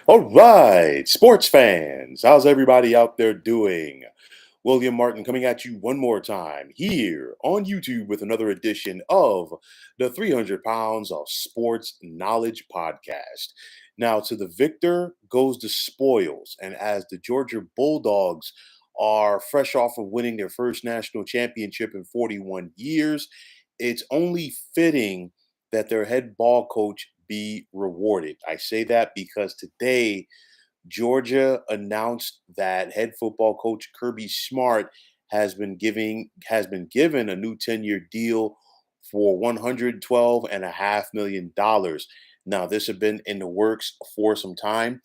All right, sports fans, how's everybody out there doing? William Martin coming at you one more time here on YouTube with another edition of the 300 Pounds of Sports Knowledge podcast. Now, to the victor goes the spoils. And as the Georgia Bulldogs are fresh off of winning their first national championship in 41 years, it's only fitting that their head ball coach be rewarded. I say that because today Georgia announced that head football coach Kirby Smart has been given a new 10-year deal for $112.5 million. Now, this had been in the works for some time.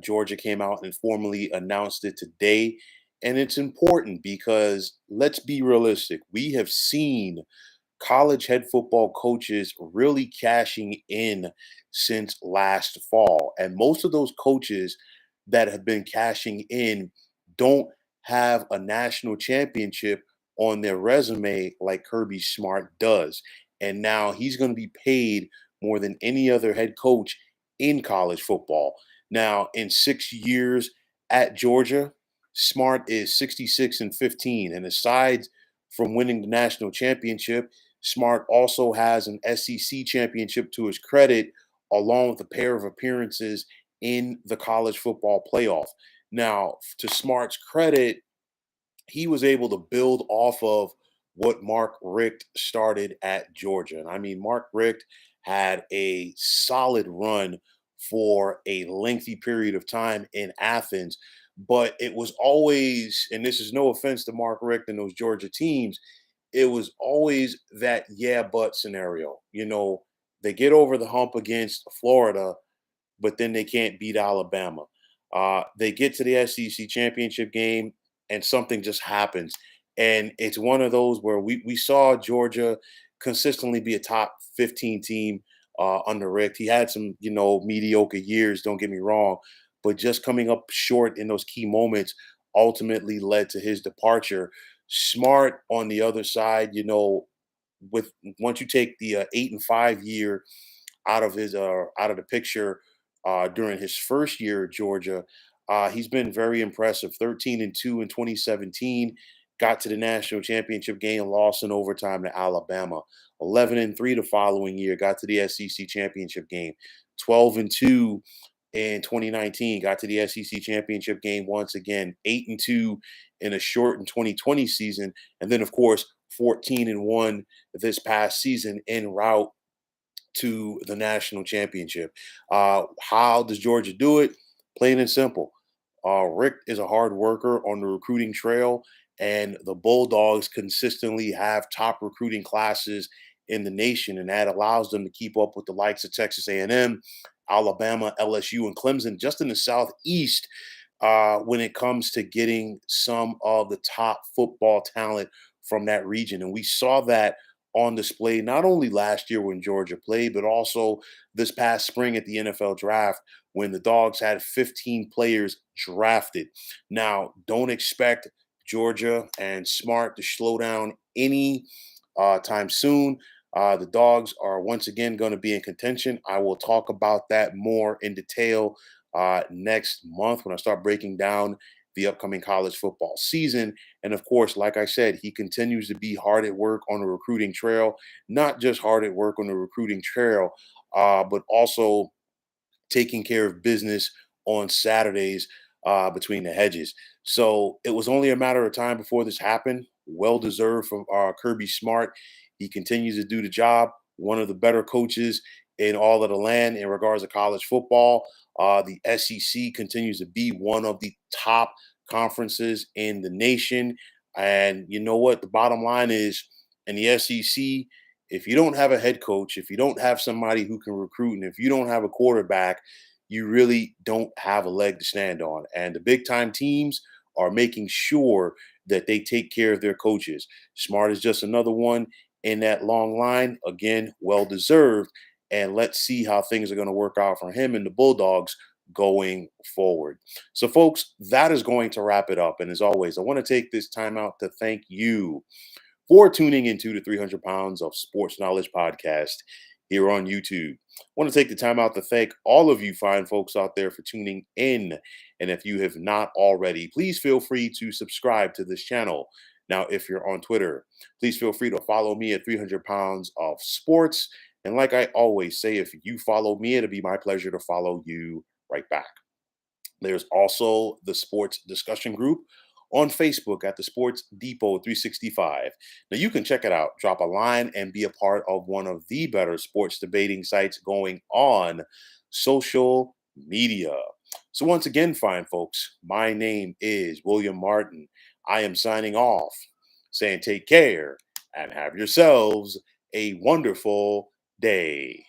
Georgia came out and formally announced it today. And it's important because let's be realistic. We have seen college head football coaches really cashing in since last fall. And most of those coaches that have been cashing in don't have a national championship on their resume like Kirby Smart does. And now he's going to be paid more than any other head coach in college football. Now, in 6 years at Georgia, Smart is 66-15. And aside from winning the national championship, Smart also has an SEC championship to his credit, along with a pair of appearances in the college football playoff. Now, to Smart's credit, he was able to build off of what Mark Richt started at Georgia. And I mean, Mark Richt had a solid run for a lengthy period of time in Athens, but it was always, and this is no offense to Mark Richt and those Georgia teams, it was always that yeah, but scenario. They get over the hump against Florida, but then they can't beat Alabama. They get to the SEC championship game, and something just happens. And it's one of those where we saw Georgia consistently be a top 15 team under Rick. He had some, mediocre years, don't get me wrong, but just coming up short in those key moments ultimately led to his departure. Smart on the other side, with once you take the 8-5 year out of the picture during his first year at Georgia. He's been very impressive. 13-2 in 2017, got to the national championship game, lost in overtime to Alabama. 11-3 the following year, got to the SEC championship game. 12-2 in 2019, got to the SEC championship game once again. 8-2 in a short 2020 season, and then of course 14-1 this past season en route to the national championship. How does Georgia do it? Plain and simple. Rick is a hard worker on the recruiting trail, and the Bulldogs consistently have top recruiting classes in the nation, and that allows them to keep up with the likes of Texas A&M, Alabama, LSU, and Clemson just in the Southeast when it comes to getting some of the top football talent from that region. And we saw that on display not only last year when Georgia played, but also this past spring at the NFL draft when the Dogs had 15 players drafted. Now, don't expect Georgia and Smart to slow down any time soon. The Dogs are once again going to be in contention. I will talk about that more in detail next month when I start breaking down the upcoming college football season. And of course, like I said, he continues to be hard at work on the recruiting trail, not just hard at work on the recruiting trail, but also taking care of business on Saturdays between the hedges. So it was only a matter of time before this happened. Well deserved from Kirby Smart. He continues to do the job. One of the better coaches in all of the land in regards to college football. The SEC continues to be one of the top conferences in the nation. And you know what? The bottom line is in the SEC, if you don't have a head coach, if you don't have somebody who can recruit, and if you don't have a quarterback, you really don't have a leg to stand on. And the big time teams are making sure that they take care of their coaches. Smart is just another one in that long line. Again, well deserved. And let's see how things are going to work out for him and the Bulldogs going forward. So, folks, that is going to wrap it up. And as always, I want to take this time out to thank you for tuning into the 300 Pounds of Sports Knowledge podcast here on YouTube. I want to take the time out to thank all of you fine folks out there for tuning in. And if you have not already, please feel free to subscribe to this channel. Now, if you're on Twitter, please feel free to follow me at 300 pounds of sports. And like I always say, if you follow me, it'll be my pleasure to follow you right back. There's also the sports discussion group on Facebook at the Sports Depot 365. Now you can check it out, drop a line, and be a part of one of the better sports debating sites going on social media. So, once again, fine folks, my name is William Martin. I am signing off, saying take care and have yourselves a wonderful day.